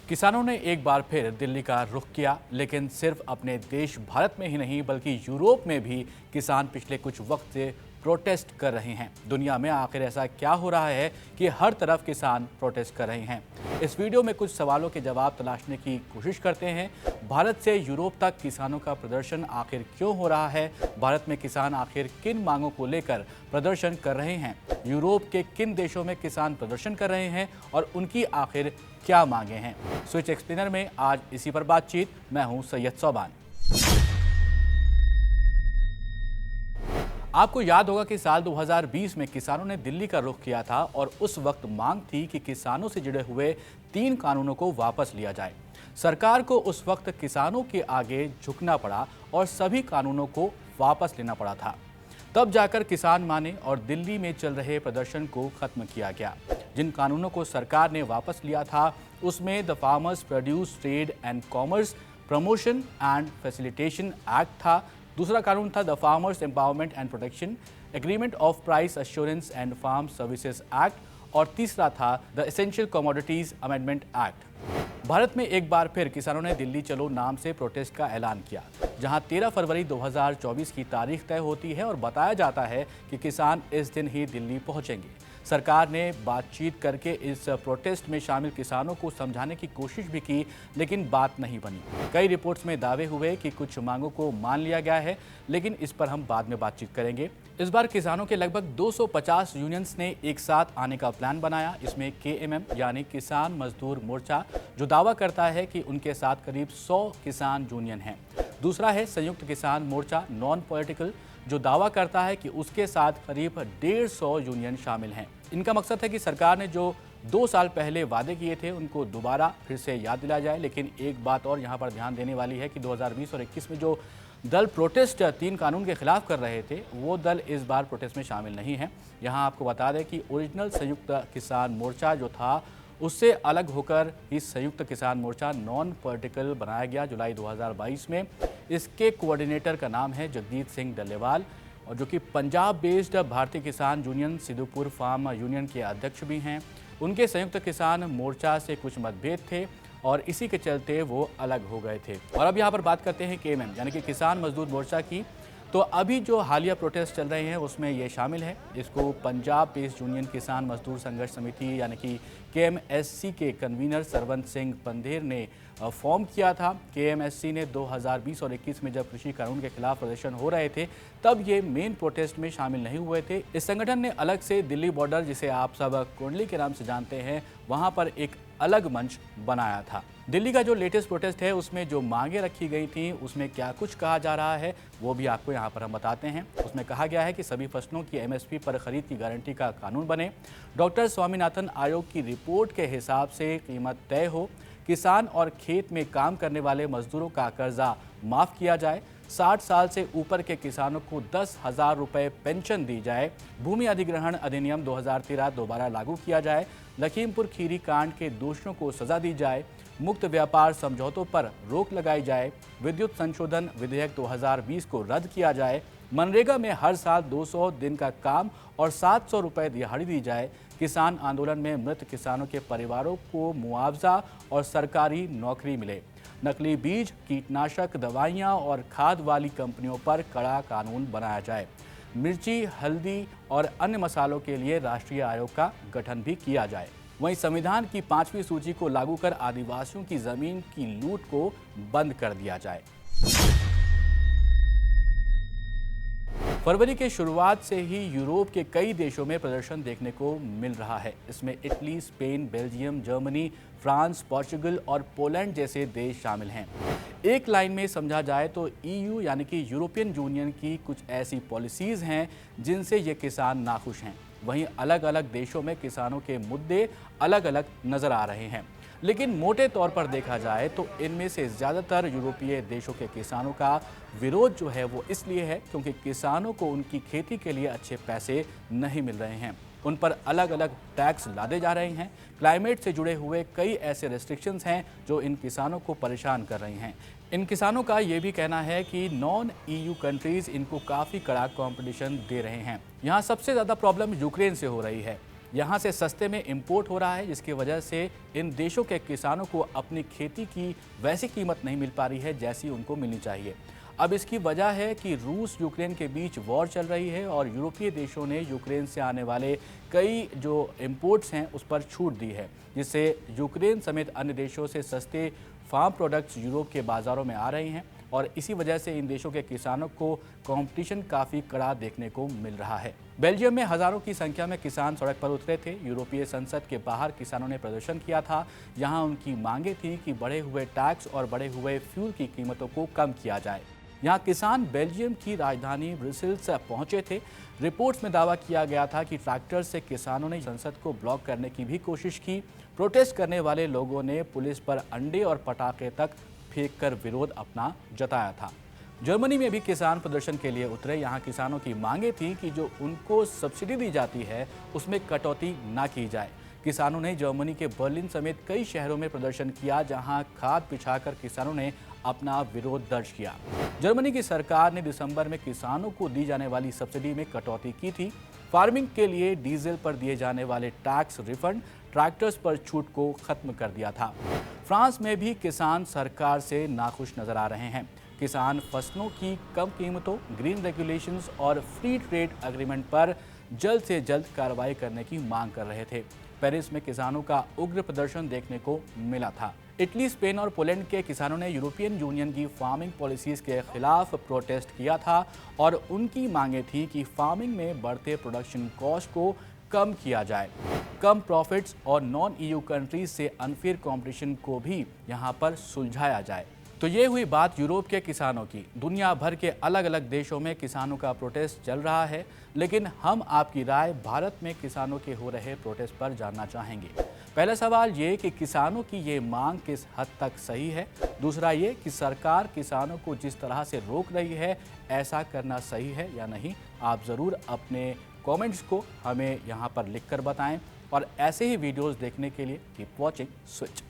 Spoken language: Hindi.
किसानों ने एक बार फिर दिल्ली का रुख किया, लेकिन सिर्फ अपने देश भारत में ही नहीं बल्कि यूरोप में भी किसान पिछले कुछ वक्त से प्रोटेस्ट कर रहे हैं। दुनिया में आखिर ऐसा क्या हो रहा है कि हर तरफ किसान प्रोटेस्ट कर रहे हैं? इस वीडियो में कुछ सवालों के जवाब तलाशने की कोशिश करते हैं। भारत से यूरोप तक किसानों का प्रदर्शन आखिर क्यों हो रहा है? भारत में किसान आखिर किन मांगों को लेकर प्रदर्शन कर रहे हैं? यूरोप के किन देशों में किसान प्रदर्शन कर रहे हैं और उनकी आखिर क्या मांगे हैं? स्विच एक्सप्लेनर में आज इसी पर बातचीत। मैं हूं सैयद सोबान। आपको याद होगा कि साल 2020 में किसानों ने दिल्ली का रुख किया था और उस वक्त मांग थी कि किसानों से जुड़े हुए 3 कानूनों को वापस लिया जाए। सरकार को उस वक्त किसानों के आगे झुकना पड़ा और सभी कानूनों को वापस लेना पड़ा था। तब जाकर किसान माने और दिल्ली में चल रहे प्रदर्शन को खत्म किया गया। जिन कानूनों को सरकार ने वापस लिया था उसमें the farmers produce trade and commerce promotion and facilitation act था। दूसरा कानून था the farmers empowerment and protection agreement of price assurance and farm services act और तीसरा था the essential commodities amendment act. Bharat में एक बार फिर किसानों ने दिल्ली चलो नाम से प्रोटेस्ट का ऐलान किया, जहां 13 फरवरी 2024 की तारीख तय होती है और बताया जाता है कि किसान इस दिन ही दिल्ली पहुंचेंगे। सरकार ने बातचीत करके इस प्रोटेस्ट में शामिल किसानों को समझाने की कोशिश भी की, लेकिन बात नहीं बनी। कई रिपोर्ट्स में दावे हुए कि कुछ मांगों को मान लिया गया है, लेकिन इस पर हम बाद में बातचीत करेंगे। इस बार किसानों के लगभग 250 यूनियंस ने एक साथ आने का प्लान बनाया। इसमें केएमएम यानी किसान मजदूर मोर्चा, जो दावा करता है कि उनके साथ करीब 100 किसान यूनियन हैं। दूसरा है संयुक्त किसान मोर्चा नॉन पॉलिटिकल, जो दावा करता है कि उसके साथ करीब 150 यूनियन शामिल हैं। इनका मकसद है कि सरकार ने जो 2 साल पहले वादे किए थे उनको दोबारा फिर से याद दिलाया जाए। लेकिन एक बात और यहाँ पर ध्यान देने वाली है कि 2020 और 21 में जो दल प्रोटेस्ट 3 कानून के खिलाफ कर रहे थे, वो दल इस बार प्रोटेस्ट में शामिल नहीं है। यहाँ आपको बता दें कि ओरिजिनल संयुक्त किसान मोर्चा जो था उससे अलग होकर इस संयुक्त किसान मोर्चा नॉन पॉलिटिकल बनाया गया जुलाई 2022 में। इसके कोऑर्डिनेटर का नाम है जगजीत सिंह डल्लेवाल, और जो कि पंजाब बेस्ड भारतीय किसान यूनियन सिद्धूपुर फार्म यूनियन के अध्यक्ष भी हैं। उनके संयुक्त किसान मोर्चा से कुछ मतभेद थे और इसी के चलते वो अलग हो गए थे। और अब यहाँ पर बात करते हैं केएमएम यानी कि किसान मजदूर मोर्चा की। तो अभी जो हालिया प्रोटेस्ट चल रहे हैं उसमें ये शामिल है। इसको पंजाब बेस्ड यूनियन किसान मजदूर संघर्ष समिति यानी कि केएमएससी के कन्वीनर सरवंत सिंह पंधेर ने फॉर्म किया था। केएमएससी ने 2020 और 21 में जब कृषि कानून के खिलाफ प्रदर्शन हो रहे थे तब ये मेन प्रोटेस्ट में शामिल नहीं हुए थे। इस संगठन ने अलग से दिल्ली बॉर्डर, जिसे आप सब कुंडली के नाम से जानते हैं, वहां पर एक अलग मंच बनाया था। दिल्ली का जो लेटेस्ट प्रोटेस्ट है उसमें जो मांगे रखी गई थी उसमें क्या कुछ कहा जा रहा है वो भी आपको यहाँ पर हम बताते हैं। उसमें कहा गया है कि सभी फसलों की एमएसपी पर खरीद की गारंटी का कानून बने, डॉक्टर स्वामीनाथन आयोग की रिपोर्ट के हिसाब से कीमत तय हो, किसान और खेत में काम करने वाले मजदूरों का कर्जा माफ किया जाए, 60 साल से ऊपर के किसानों को 10,000 रुपये पेंशन दी जाए, भूमि अधिग्रहण अधिनियम 2013 दोबारा लागू किया जाए, लखीमपुर खीरी कांड के दोषियों को सजा दी जाए, मुक्त व्यापार समझौतों पर रोक लगाई जाए, विद्युत संशोधन विधेयक 2020 को रद्द किया जाए, मनरेगा में हर साल 200 दिन का काम और 700 रुपये दिहाड़ी दी जाए, किसान आंदोलन में मृत किसानों के परिवारों को मुआवजा और सरकारी नौकरी मिले, नकली बीज, कीटनाशक दवाइयां और खाद वाली कंपनियों पर कड़ा कानून बनाया जाए, मिर्ची, हल्दी और अन्य मसालों के लिए राष्ट्रीय आयोग का गठन भी किया जाए। वहीं संविधान की 5वीं सूची को लागू कर आदिवासियों की जमीन की लूट को बंद कर दिया जाए। फरवरी के शुरुआत से ही यूरोप के कई देशों में प्रदर्शन देखने को मिल रहा है। इसमें Italy, Spain, Belgium, Germany, France, Portugal और पोलैंड जैसे देश शामिल हैं। एक लाइन में समझा जाए तो ईयू यानी कि यूरोपियन यूनियन की कुछ ऐसी पॉलिसीज हैं जिनसे ये किसान नाखुश हैं। वहीं अलग अलग देशों में किसानों के मुद्दे अलग अलग नजर आ रहे हैं, लेकिन मोटे तौर पर देखा जाए तो इनमें से ज़्यादातर यूरोपीय देशों के किसानों का विरोध जो है वो इसलिए है क्योंकि किसानों को उनकी खेती के लिए अच्छे पैसे नहीं मिल रहे हैं। उन पर अलग अलग टैक्स लादे जा रहे हैं। क्लाइमेट से जुड़े हुए कई ऐसे रेस्ट्रिक्शंस हैं जो इन किसानों को परेशान कर रही हैं। इन किसानों का ये भी कहना है कि नॉन ईयू कंट्रीज़ इनको काफ़ी कड़ा कंपटीशन दे रहे हैं। यहाँ सबसे ज़्यादा प्रॉब्लम यूक्रेन से हो रही है। यहाँ से सस्ते में इंपोर्ट हो रहा है, जिसकी वजह से इन देशों के किसानों को अपनी खेती की वैसी कीमत नहीं मिल पा रही है जैसी उनको मिलनी चाहिए। अब इसकी वजह है कि रूस यूक्रेन के बीच वॉर चल रही है और यूरोपीय देशों ने यूक्रेन से आने वाले कई जो इंपोर्ट्स हैं उस पर छूट दी है, जिससे यूक्रेन समेत अन्य देशों से सस्ते फार्म प्रोडक्ट्स यूरोप के बाज़ारों में आ रहे हैं और इसी वजह से इन देशों के किसानों को कंपटीशन काफ़ी कड़ा देखने को मिल रहा है। बेल्जियम में हज़ारों की संख्या में किसान सड़क पर उतरे थे। यूरोपीय संसद के बाहर किसानों ने प्रदर्शन किया था। यहाँ उनकी मांगे थी कि बढ़े हुए टैक्स और बढ़े हुए फ्यूल की कीमतों को कम किया जाए। यहाँ किसान बेल्जियम की राजधानी ब्रुसेल्स पहुंचे थे। रिपोर्ट्स में दावा किया गया था कि ट्रैक्टर से किसानों ने संसद को ब्लॉक करने की भी कोशिश की। प्रोटेस्ट करने वाले लोगों ने पुलिस पर अंडे और पटाखे तक फेंककर विरोध अपना जताया था। जर्मनी में भी किसान प्रदर्शन के लिए उतरे। यहाँ किसानों की मांगे थी कि जो उनको सब्सिडी दी जाती है उसमें कटौती ना की जाए। किसानों ने जर्मनी के बर्लिन समेत कई शहरों में प्रदर्शन किया, जहां खाद बिछाकर किसानों ने अपना विरोध दर्ज किया। जर्मनी की सरकार ने दिसंबर में किसानों को दी जाने वाली सब्सिडी में कटौती की थी। फार्मिंग के लिए डीजल पर दिए जाने वाले टैक्स रिफंड, ट्रैक्टर्स पर छूट को खत्म कर दिया था। फ्रांस में भी किसान सरकार से नाखुश नजर आ रहे हैं। किसान फसलों की कम कीमतों, ग्रीन रेगुलेशंस और फ्री ट्रेड एग्रीमेंट पर जल्द से जल्द कार्रवाई करने की मांग कर रहे थे। पेरिस में किसानों का उग्र प्रदर्शन देखने को मिला था। इटली, स्पेन और पोलैंड के किसानों ने यूरोपियन यूनियन की फार्मिंग पॉलिसीज के खिलाफ प्रोटेस्ट किया था और उनकी मांगे थी कि फार्मिंग में बढ़ते प्रोडक्शन कॉस्ट को कम किया जाए। कम प्रॉफिट्स और नॉन ईयू कंट्रीज से अनफेयर कंपटीशन को भी यहां पर सुलझाया जाए। तो ये हुई बात यूरोप के किसानों की। दुनिया भर के अलग अलग देशों में किसानों का प्रोटेस्ट चल रहा है, लेकिन हम आपकी राय भारत में किसानों के हो रहे प्रोटेस्ट पर जानना चाहेंगे। पहला सवाल ये कि किसानों की ये मांग किस हद तक सही है। दूसरा ये कि सरकार किसानों को जिस तरह से रोक रही है ऐसा करना सही है या नहीं। आप ज़रूर अपने कमेंट्स को हमें यहाँ पर लिखकर बताएं और ऐसे ही वीडियोस देखने के लिए कीप वॉचिंग स्विच।